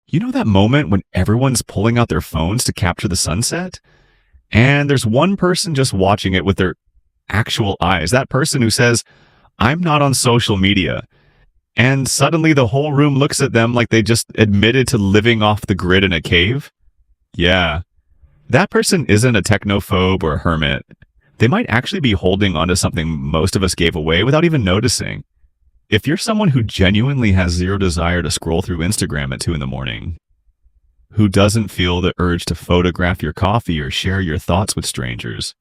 You know that moment when everyone's pulling out their phones to capture the sunset? And there's one person just watching it with their actual eyes. That person who says, I'm not on social media. And suddenly the whole room looks at them like they just admitted to living off the grid in a cave. Yeah, that person isn't a technophobe or a hermit. They might actually be holding onto something most of us gave away without even noticing. If you're someone who genuinely has zero desire to scroll through Instagram at 2 in the morning, who doesn't feel the urge to photograph your coffee or share your thoughts with strangers,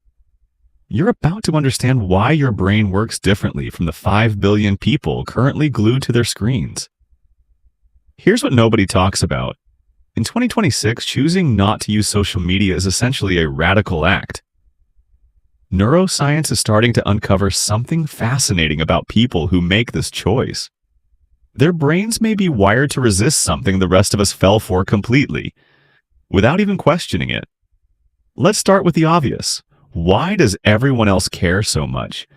you're about to understand why your brain works differently from the 5 billion people currently glued to their screens. Here's what nobody talks about. In 2026, choosing not to use social media is essentially a radical act. Neuroscience is starting to uncover something fascinating about people who make this choice. Their brains may be wired to resist something the rest of us fell for completely, without even questioning it. Let's start with the obvious. Why does everyone else care so much?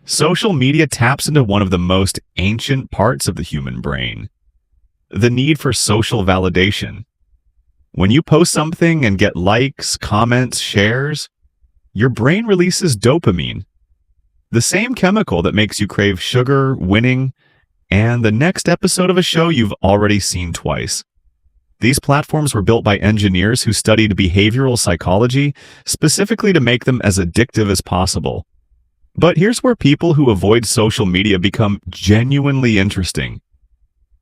Social media taps into one of the most ancient parts of the human brain, the need for social validation. When you post something and get likes, comments, shares, your brain releases dopamine, the same chemical that makes you crave sugar, winning, and the next episode of a show you've already seen twice. These platforms were built by engineers who studied behavioral psychology specifically to make them as addictive as possible. But here's where people who avoid social media become genuinely interesting.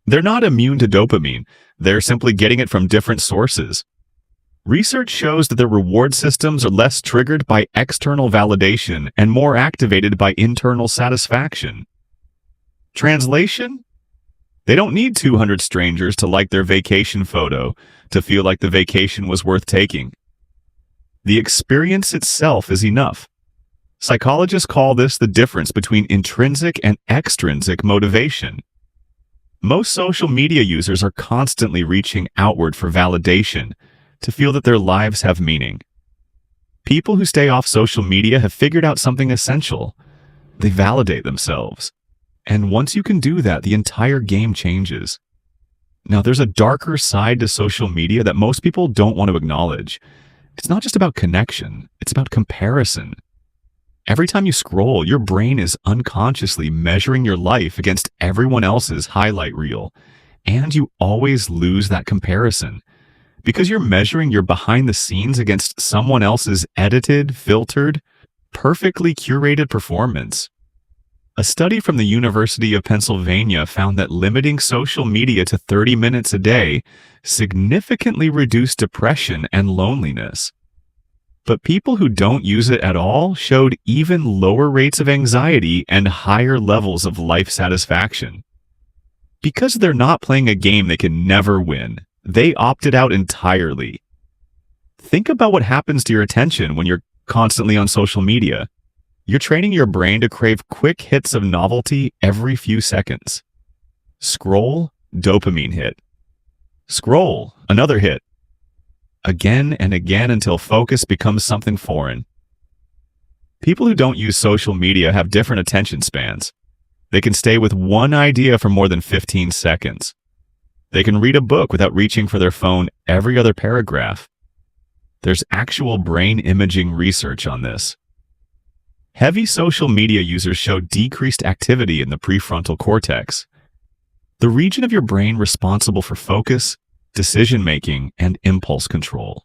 They're not immune to dopamine. They're simply getting it from different sources. Research shows that their reward systems are less triggered by external validation and more activated by internal satisfaction. Translation? They don't need 200 strangers to like their vacation photo to feel like the vacation was worth taking. The experience itself is enough. Psychologists call this the difference between intrinsic and extrinsic motivation. Most social media users are constantly reaching outward for validation, to feel that their lives have meaning. People who stay off social media have figured out something essential. They validate themselves. And once you can do that, the entire game changes. Now, there's a darker side to social media that most people don't want to acknowledge. It's not just about connection, it's about comparison. Every time you scroll, your brain is unconsciously measuring your life against everyone else's highlight reel. And you always lose that comparison, because you're measuring your behind the scenes against someone else's edited, filtered, perfectly curated performance. A study from the University of Pennsylvania found that limiting social media to 30 minutes a day significantly reduced depression and loneliness. But people who don't use it at all showed even lower rates of anxiety and higher levels of life satisfaction. Because they're not playing a game they can never win, they opted out entirely. Think about what happens to your attention when you're constantly on social media. You're training your brain to crave quick hits of novelty every few seconds. Scroll, dopamine hit. Scroll, another hit. Again and again until focus becomes something foreign. People who don't use social media have different attention spans. They can stay with one idea for more than 15 seconds. They can read a book without reaching for their phone every other paragraph. There's actual brain imaging research on this. Heavy social media users show decreased activity in the prefrontal cortex, the region of your brain responsible for focus, decision-making, and impulse control.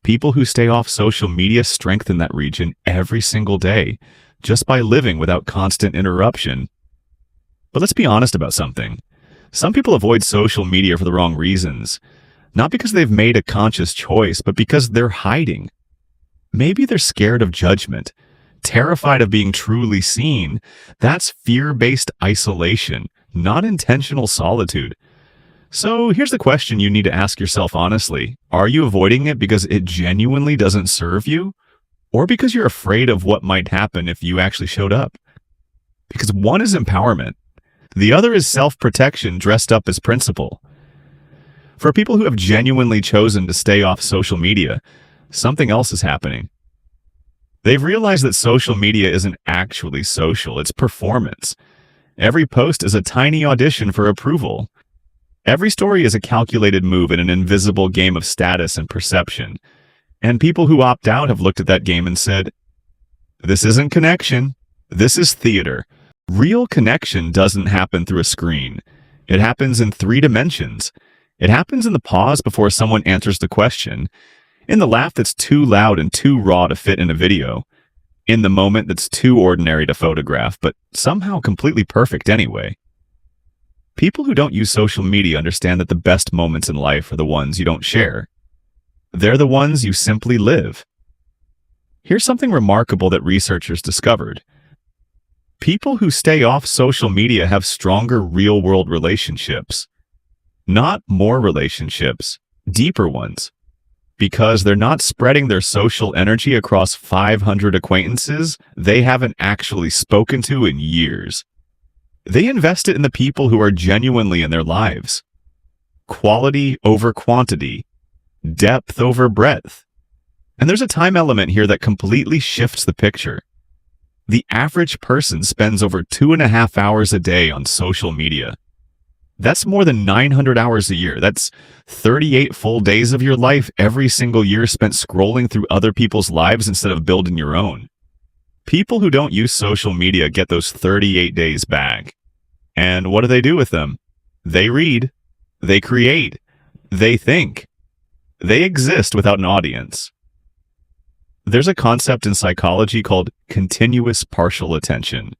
People who stay off social media strengthen that region every single day, just by living without constant interruption. But let's be honest about something. Some people avoid social media for the wrong reasons, not because they've made a conscious choice, but because they're hiding. Maybe they're scared of judgment, terrified of being truly seen. That's fear-based isolation, not intentional solitude. So here's the question you need to ask yourself honestly. Are you avoiding it because it genuinely doesn't serve you? Or because you're afraid of what might happen if you actually showed up? Because one is empowerment. The other is self-protection dressed up as principle. For people who have genuinely chosen to stay off social media, something else is happening. They've realized that social media isn't actually social, it's performance. Every post is a tiny audition for approval. Every story is a calculated move in an invisible game of status and perception. And people who opt out have looked at that game and said, "This isn't connection. This is theater." Real connection doesn't happen through a screen. It happens in 3 dimensions. It happens in the pause before someone answers the question, in the laugh that's too loud and too raw to fit in a video, in the moment that's too ordinary to photograph, but somehow completely perfect anyway. People who don't use social media understand that the best moments in life are the ones you don't share. They're the ones you simply live. Here's something remarkable that researchers discovered. People who stay off social media have stronger real-world relationships. Not more relationships, deeper ones. Because they're not spreading their social energy across 500 acquaintances they haven't actually spoken to in years. They invest it in the people who are genuinely in their lives. Quality over quantity. Depth over breadth. And there's a time element here that completely shifts the picture. The average person spends over 2.5 hours a day on social media. That's more than 900 hours a year. That's 38 full days of your life every single year spent scrolling through other people's lives instead of building your own. People who don't use social media get those 38 days back. And what do they do with them? They read. They create. They think. They exist without an audience. There's a concept in psychology called continuous partial attention.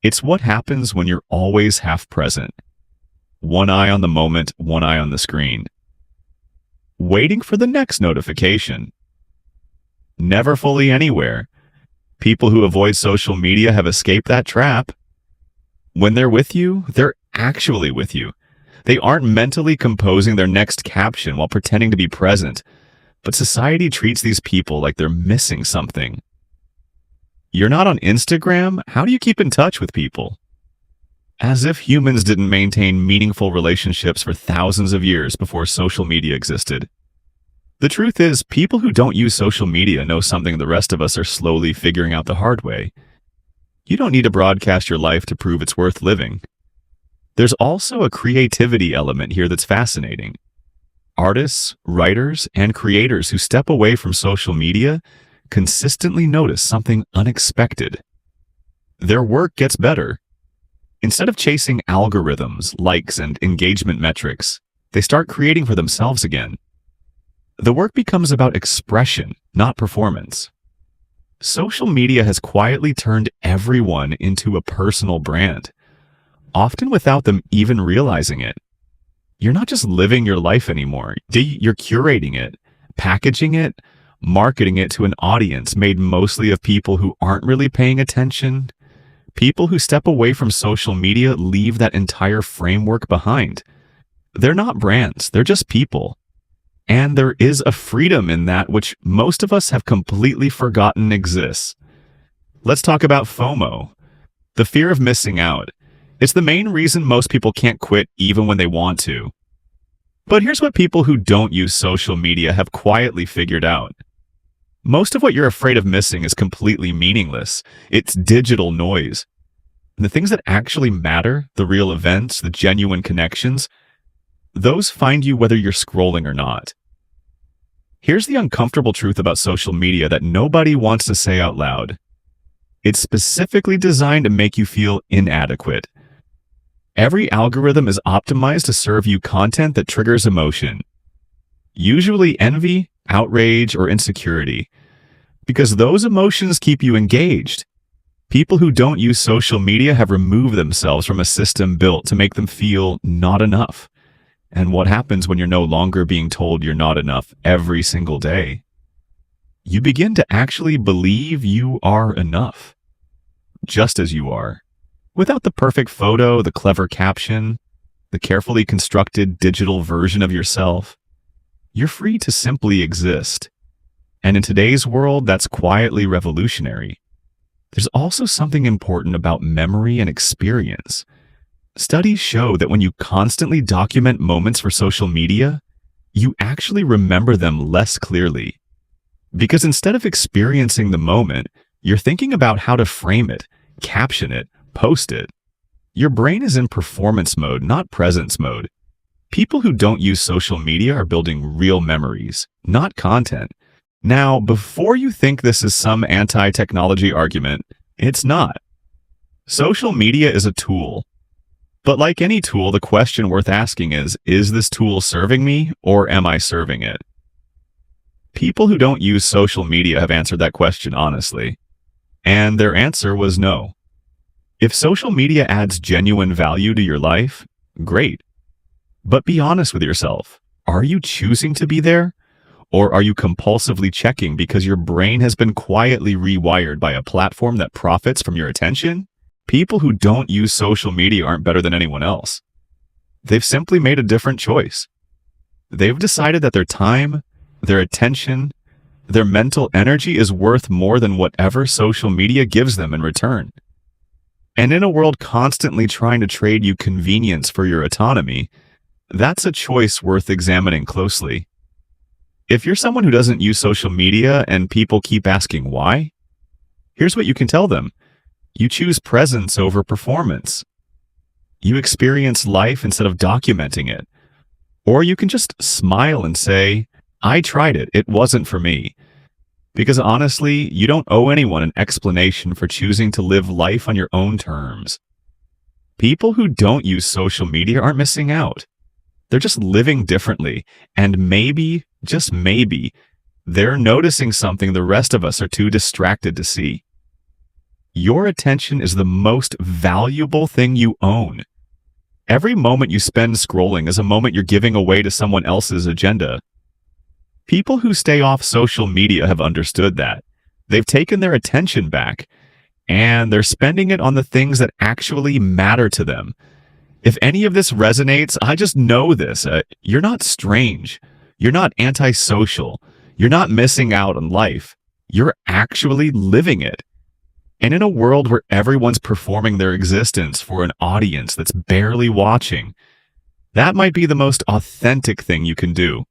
It's what happens when you're always half present. One eye on the moment, one eye on the screen. Waiting for the next notification. Never fully anywhere. People who avoid social media have escaped that trap. When they're with you, they're actually with you. They aren't mentally composing their next caption while pretending to be present. But society treats these people like they're missing something. You're not on Instagram? How do you keep in touch with people? As if humans didn't maintain meaningful relationships for thousands of years before social media existed. The truth is, people who don't use social media know something the rest of us are slowly figuring out the hard way. You don't need to broadcast your life to prove it's worth living. There's also a creativity element here that's fascinating. Artists, writers, and creators who step away from social media consistently notice something unexpected. Their work gets better. Instead of chasing algorithms, likes, and engagement metrics, they start creating for themselves again. The work becomes about expression, not performance. Social media has quietly turned everyone into a personal brand, often without them even realizing it. You're not just living your life anymore. You're curating it, packaging it, marketing it to an audience made mostly of people who aren't really paying attention. People who step away from social media leave that entire framework behind. They're not brands, they're just people. And there is a freedom in that which most of us have completely forgotten exists. Let's talk about FOMO, the fear of missing out. It's the main reason most people can't quit even when they want to. But here's what people who don't use social media have quietly figured out. Most of what you're afraid of missing is completely meaningless. It's digital noise. And the things that actually matter, the real events, the genuine connections, those find you whether you're scrolling or not. Here's the uncomfortable truth about social media that nobody wants to say out loud. It's specifically designed to make you feel inadequate. Every algorithm is optimized to serve you content that triggers emotion. Usually envy, outrage, or insecurity. Because those emotions keep you engaged. People who don't use social media have removed themselves from a system built to make them feel not enough. And what happens when you're no longer being told you're not enough every single day? You begin to actually believe you are enough. Just as you are. Without the perfect photo, the clever caption, the carefully constructed digital version of yourself, you're free to simply exist. And in today's world, that's quietly revolutionary. There's also something important about memory and experience. Studies show that when you constantly document moments for social media, you actually remember them less clearly. Because instead of experiencing the moment, you're thinking about how to frame it, caption it, post it. Your brain is in performance mode, not presence mode. People who don't use social media are building real memories, not content. Now, before you think this is some anti-technology argument, it's not. Social media is a tool. But like any tool, the question worth asking is this tool serving me or am I serving it? People who don't use social media have answered that question honestly. And their answer was no. If social media adds genuine value to your life, great. But be honest with yourself. Are you choosing to be there? Or are you compulsively checking because your brain has been quietly rewired by a platform that profits from your attention? People who don't use social media aren't better than anyone else. They've simply made a different choice. They've decided that their time, their attention, their mental energy is worth more than whatever social media gives them in return. And in a world constantly trying to trade you convenience for your autonomy, that's a choice worth examining closely. If you're someone who doesn't use social media and people keep asking why, here's what you can tell them. You choose presence over performance. You experience life instead of documenting it. Or you can just smile and say, I tried it, it wasn't for me. Because honestly, you don't owe anyone an explanation for choosing to live life on your own terms. People who don't use social media aren't missing out. They're just living differently, and maybe, just maybe, they're noticing something the rest of us are too distracted to see. Your attention is the most valuable thing you own. Every moment you spend scrolling is a moment you're giving away to someone else's agenda. People who stay off social media have understood that. They've taken their attention back, and they're spending it on the things that actually matter to them. If any of this resonates, I just know this. You're not strange. You're not antisocial. You're not missing out on life. You're actually living it. And in a world where everyone's performing their existence for an audience that's barely watching, that might be the most authentic thing you can do.